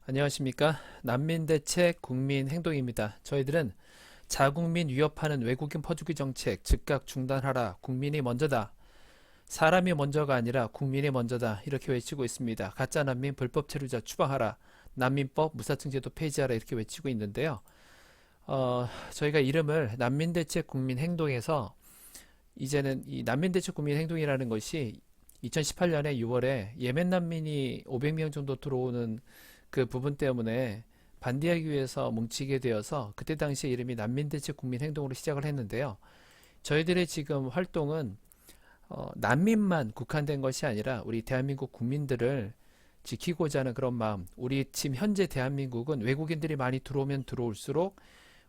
안녕하십니까. 난민대책 국민행동입니다. 저희들은 자국민 위협하는 외국인 퍼주기 정책 즉각 중단하라. 국민이 먼저다. 사람이 먼저가 아니라 국민이 먼저다. 이렇게 외치고 있습니다. 가짜 난민 불법 체류자 추방하라. 난민법 무사증제도 폐지하라. 이렇게 외치고 있는데요. 저희가 이름을 난민대책 국민행동에서 이제는 이 난민대책 국민행동이라는 것이 2018년에 6월에 예멘 난민이 500명 정도 들어오는 그 부분 때문에 반대하기 위해서 뭉치게 되어서 그때 당시에 이름이 난민대책 국민행동으로 시작을 했는데요. 저희들의 지금 활동은 난민만 국한된 것이 아니라 우리 대한민국 국민들을 지키고자 하는 그런 마음. 우리 지금 현재 대한민국은 외국인들이 많이 들어오면 들어올수록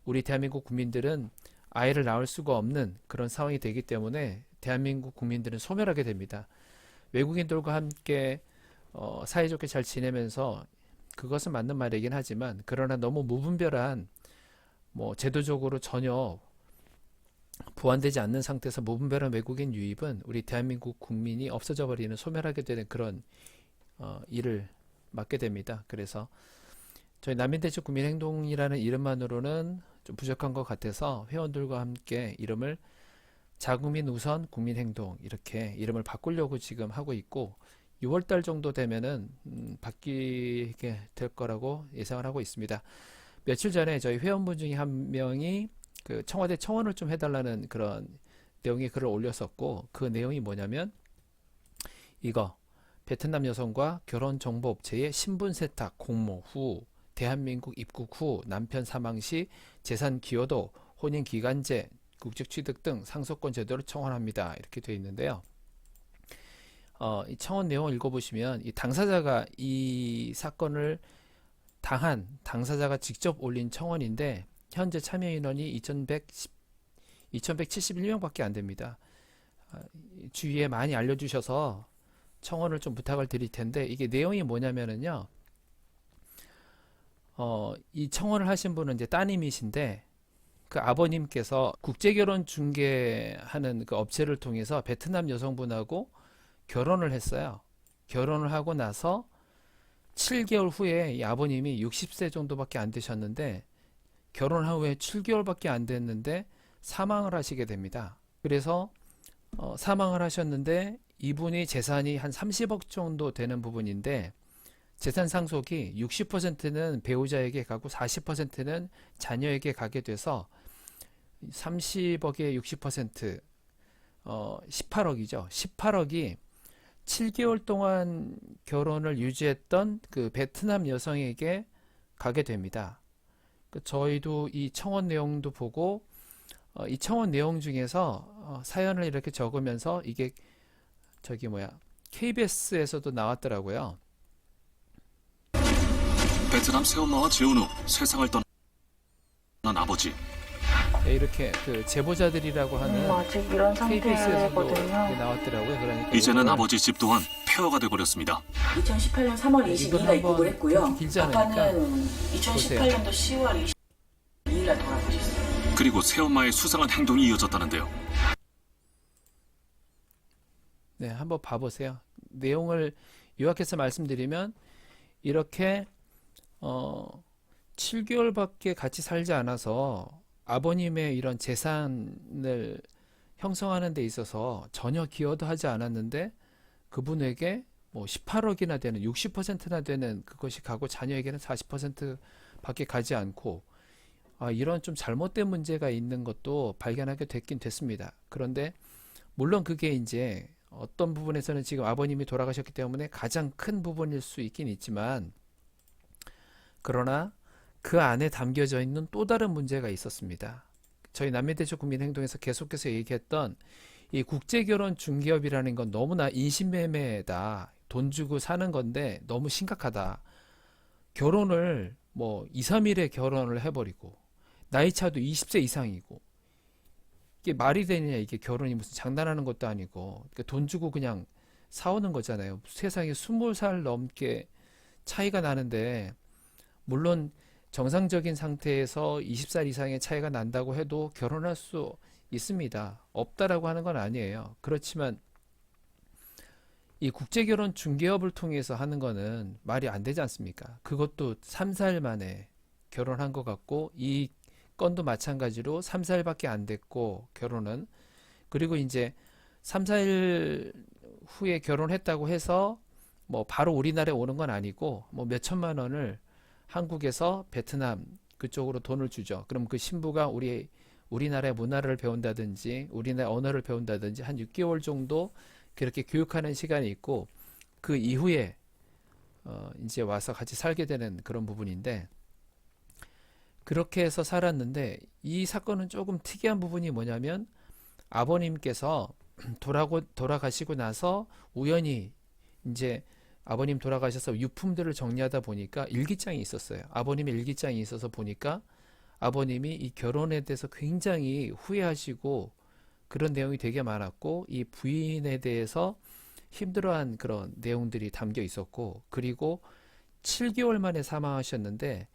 우리 대한민국 국민들은 아이를 낳을 수가 없는 그런 상황이 되기 때문에 대한민국 국민들은 소멸하게 됩니다. 외국인들과 함께 사이좋게 잘 지내면서 그것은 맞는 말이긴 하지만 그러나 너무 무분별한 제도적으로 전혀 보완되지 않는 상태에서 무분별한 외국인 유입은 우리 대한민국 국민이 없어져 버리는 소멸하게 되는 그런 일을 맡게 됩니다. 그래서 저희 난민대책 국민행동이라는 이름만으로는 좀 부족한 것 같아서 회원들과 함께 이름을 자국민 우선 국민행동 이렇게 이름을 바꾸려고 지금 하고 있고 6월달 정도 되면은 바뀌게 될 거라고 예상을 하고 있습니다. 며칠 전에 저희 회원분 중에 한 명이 그 청와대 청원을 좀 해달라는 그런 내용의 글을 올렸었고 그 내용이 뭐냐면 이거 베트남 여성과 결혼정보업체의 신분 세탁 공모 후 대한민국 입국 후 남편 사망 시 재산 기여도 혼인기간제 국적 취득 등 상속권 제도를 청원합니다. 이렇게 되어 있는데요. 이 청원 내용을 읽어보시면 이 당사자가 이 사건을 당한 당사자가 직접 올린 청원인데 현재 참여 인원이 2171명밖에 안 됩니다. 주위에 많이 알려주셔서 청원을 좀 부탁을 드릴 텐데 이게 내용이 뭐냐면은요. 이 청원을 하신 분은 이제 따님이신데 그 아버님께서 국제결혼 중개하는 그 업체를 통해서 베트남 여성분하고 결혼을 했어요. 결혼을 하고 나서 7개월 후에 이 아버님이 60세 정도밖에 안 되셨는데 결혼한 후에 7개월밖에 안 됐는데 사망을 하시게 됩니다. 그래서 사망을 하셨는데 이분이 재산이 한 30억 정도 되는 부분인데 재산 상속이 60%는 배우자에게 가고 40%는 자녀에게 가게 돼서 30억에 60% 18억이죠. 18억이 7개월 동안 결혼을 유지했던 그 베트남 여성에게 가게 됩니다. 저희도 이 청원 내용도 보고 이 청원 내용 중에서 사연을 이렇게 적으면서 이게 저기 뭐야 KBS에서도 나왔더라고요. 베트남 새엄마와 재혼 후 세상을 떠난 아버지. 네, 이렇게 그 제보자들이라고 하는 아직 이런 KBS에서도 상태거든요. 나왔더라고요. 그러니까 이제는 이거를 아버지 집 또한 폐허가 돼버렸습니다. 2018년 3월 이건 22일에 한번 입국을 했고요. 길지 않으니까 아빠는 2018년도 10월 22일에 돌아가셨어요. 그리고 새엄마의 수상한 행동이 이어졌다는데요. 네, 한번 봐보세요. 내용을 요약해서 말씀드리면 이렇게 7개월밖에 같이 살지 않아서 아버님의 이런 재산을 형성하는 데 있어서 전혀 기여도 하지 않았는데 그분에게 뭐 18억이나 되는 60%나 되는 그것이 가고 자녀에게는 40%밖에 가지 않고 이런 좀 잘못된 문제가 있는 것도 발견하게 됐긴 됐습니다. 그런데 물론 그게 이제 어떤 부분에서는 지금 아버님이 돌아가셨기 때문에 가장 큰 부분일 수 있긴 있지만 그러나 그 안에 담겨져 있는 또 다른 문제가 있었습니다. 저희 난민대책 국민행동에서 계속해서 얘기했던 이 국제결혼 중개업이라는 건 너무나 인신매매다. 돈 주고 사는 건데 너무 심각하다. 결혼을 뭐 2, 3일에 결혼을 해버리고 나이 차도 20세 이상이고 이게 말이 되느냐 이게 결혼이 무슨 장난하는 것도 아니고 그러니까 돈 주고 그냥 사오는 거잖아요. 세상에 20살 넘게 차이가 나는데 물론 정상적인 상태에서 20살 이상의 차이가 난다고 해도 결혼할 수 있습니다. 없다라고 하는 건 아니에요. 그렇지만 이 국제결혼 중개업을 통해서 하는 거는 말이 안 되지 않습니까? 그것도 3, 4일 만에 결혼한 것 같고, 이 건도 마찬가지로 3, 4일밖에 안 됐고, 결혼은. 그리고 이제 3, 4일 후에 결혼했다고 해서 뭐 바로 우리나라에 오는 건 아니고, 뭐 몇 천만 원을 한국에서 베트남 그쪽으로 돈을 주죠. 그럼 그 신부가 우리나라의 문화를 배운다든지, 우리나라 언어를 배운다든지 한 6개월 정도 그렇게 교육하는 시간이 있고, 그 이후에 이제 와서 같이 살게 되는 그런 부분인데, 그렇게 해서 살았는데, 이 사건은 조금 특이한 부분이 뭐냐면, 아버님께서 돌아가시고 나서 우연히 이제 아버님 돌아가셔서 유품들을 정리하다 보니까 일기장이 있었어요. 아버님의 일기장이 있어서 보니까 아버님이 이 결혼에 대해서 굉장히 후회하시고 그런 내용이 되게 많았고, 이 부인에 대해서 힘들어한 그런 내용들이 담겨 있었고, 그리고 7개월 만에 사망하셨는데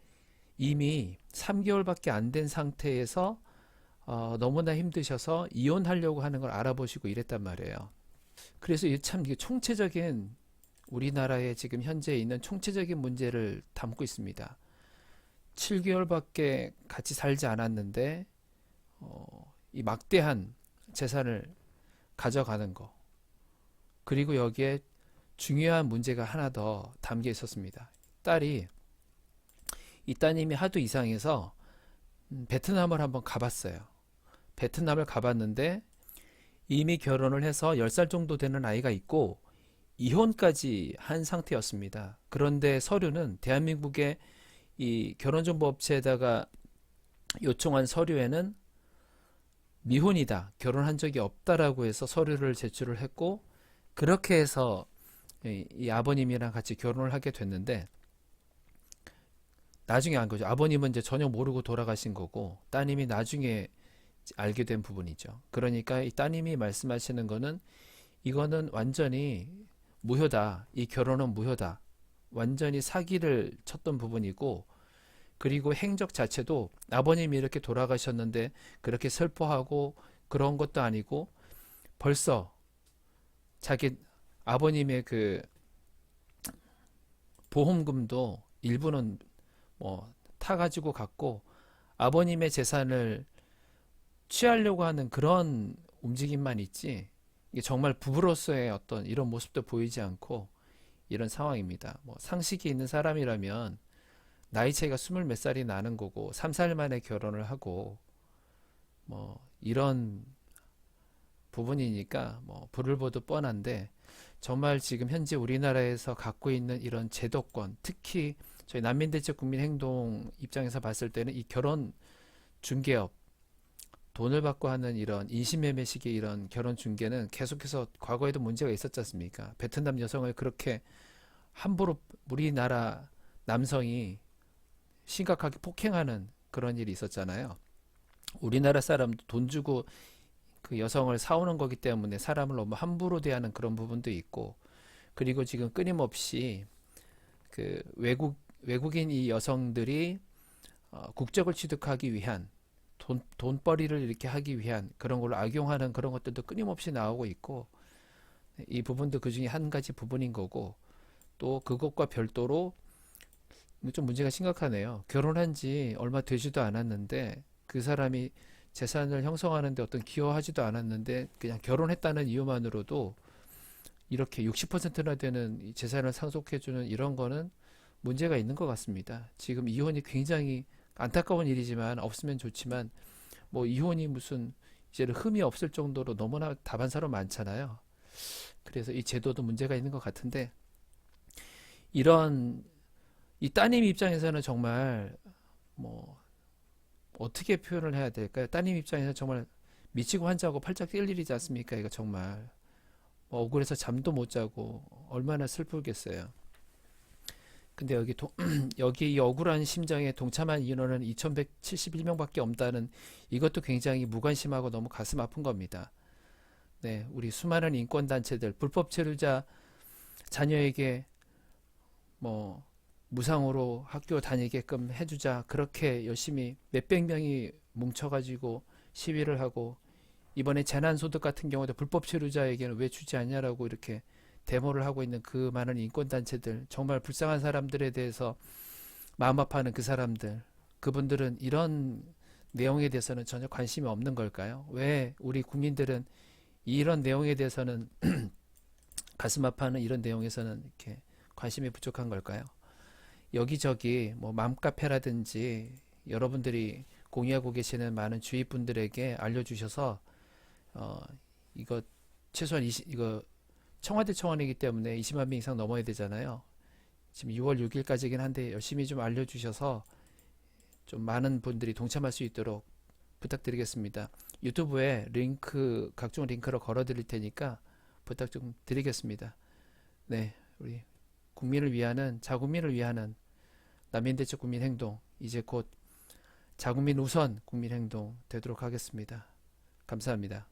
이미 3개월밖에 안 된 상태에서 너무나 힘드셔서 이혼하려고 하는 걸 알아보시고 이랬단 말이에요. 그래서 이게 참 이게 총체적인, 우리나라에 지금 현재 있는 총체적인 문제를 담고 있습니다. 7개월밖에 같이 살지 않았는데 이 막대한 재산을 가져가는 거, 그리고 여기에 중요한 문제가 하나 더 담겨 있었습니다. 이 따님이 하도 이상해서 베트남을 한번 가봤어요. 베트남을 가봤는데 이미 결혼을 해서 10살 정도 되는 아이가 있고 이혼까지 한 상태였습니다. 그런데 서류는 대한민국의 이 결혼정보업체에다가 요청한 서류에는 미혼이다, 결혼한 적이 없다라고 해서 서류를 제출을 했고, 그렇게 해서 이 아버님이랑 같이 결혼을 하게 됐는데, 나중에 안 거죠. 아버님은 이제 전혀 모르고 돌아가신 거고, 따님이 나중에 알게 된 부분이죠. 그러니까 이 따님이 말씀하시는 거는, 이거는 완전히 무효다, 이 결혼은 무효다, 완전히 사기를 쳤던 부분이고, 그리고 행적 자체도 아버님이 이렇게 돌아가셨는데 그렇게 슬퍼하고 그런 것도 아니고, 벌써 자기 아버님의 그 보험금도 일부는 뭐 타가지고 갔고, 아버님의 재산을 취하려고 하는 그런 움직임만 있지, 이게 정말 부부로서의 어떤 이런 모습도 보이지 않고 이런 상황입니다. 뭐 상식이 있는 사람이라면 나이 차이가 20 몇 살이 나는 거고 3, 4일 만에 결혼을 하고 뭐 이런 부분이니까 뭐 불을 보듯 뻔한데, 정말 지금 현재 우리나라에서 갖고 있는 이런 제도권, 특히 저희 난민대책 국민행동 입장에서 봤을 때는 이 결혼 중개업, 돈을 받고 하는 이런 인신매매식의 이런 결혼 중개는 계속해서 과거에도 문제가 있었지 않습니까? 베트남 여성을 그렇게 함부로 우리나라 남성이 심각하게 폭행하는 그런 일이 있었잖아요. 우리나라 사람도 돈 주고 그 여성을 사오는 거기 때문에 사람을 너무 함부로 대하는 그런 부분도 있고, 그리고 지금 끊임없이 그 외국인 이 여성들이 국적을 취득하기 위한 돈벌이를 이렇게 하기 위한 그런 걸로 악용하는 그런 것들도 끊임없이 나오고 있고, 이 부분도 그 중에 한 가지 부분인 거고, 또 그것과 별도로 좀 문제가 심각하네요. 결혼한 지 얼마 되지도 않았는데 그 사람이 재산을 형성하는데 어떤 기여하지도 않았는데 그냥 결혼했다는 이유만으로도 이렇게 60%나 되는 이 재산을 상속해주는 이런 거는 문제가 있는 것 같습니다. 지금 이혼이 굉장히 안타까운 일이지만, 없으면 좋지만, 뭐 이혼이 무슨 이제 흠이 없을 정도로 너무나 다반사로 많잖아요. 그래서 이 제도도 문제가 있는 것 같은데, 이 따님 입장에서는 정말 뭐 어떻게 표현을 해야 될까요? 따님 입장에서 정말 미치고 환자고 팔짝 뛸 일이지 않습니까? 이거 정말 뭐 억울해서 잠도 못 자고 얼마나 슬프겠어요. 근데 여기 이 억울한 심정에 동참한 인원은 2171명밖에 없다는, 이것도 굉장히 무관심하고 너무 가슴 아픈 겁니다. 네, 우리 수많은 인권단체들, 불법 체류자 자녀에게 뭐 무상으로 학교 다니게끔 해주자, 그렇게 열심히 몇백 명이 뭉쳐가지고 시위를 하고, 이번에 재난소득 같은 경우도 불법 체류자에게는 왜 주지 않냐라고 이렇게 데모를 하고 있는 그 많은 인권단체들, 정말 불쌍한 사람들에 대해서 마음 아파하는 그 사람들, 그분들은 이런 내용에 대해서는 전혀 관심이 없는 걸까요? 왜 우리 국민들은 이런 내용에 대해서는 가슴 아파하는 이런 내용에서는 이렇게 관심이 부족한 걸까요? 여기저기 뭐 맘카페라든지 여러분들이 공유하고 계시는 많은 주위 분들에게 알려주셔서 이거 최소한 이거 청와대 청원이기 때문에 20만 명 이상 넘어야 되잖아요. 지금 6월 6일까지긴 한데 열심히 좀 알려주셔서 좀 많은 분들이 동참할 수 있도록 부탁드리겠습니다. 유튜브에 각종 링크를 걸어 드릴 테니까 부탁 좀 드리겠습니다. 네, 우리 국민을 위하는, 자국민을 위하는 난민대책 국민행동, 이제 곧 자국민 우선 국민행동 되도록 하겠습니다. 감사합니다.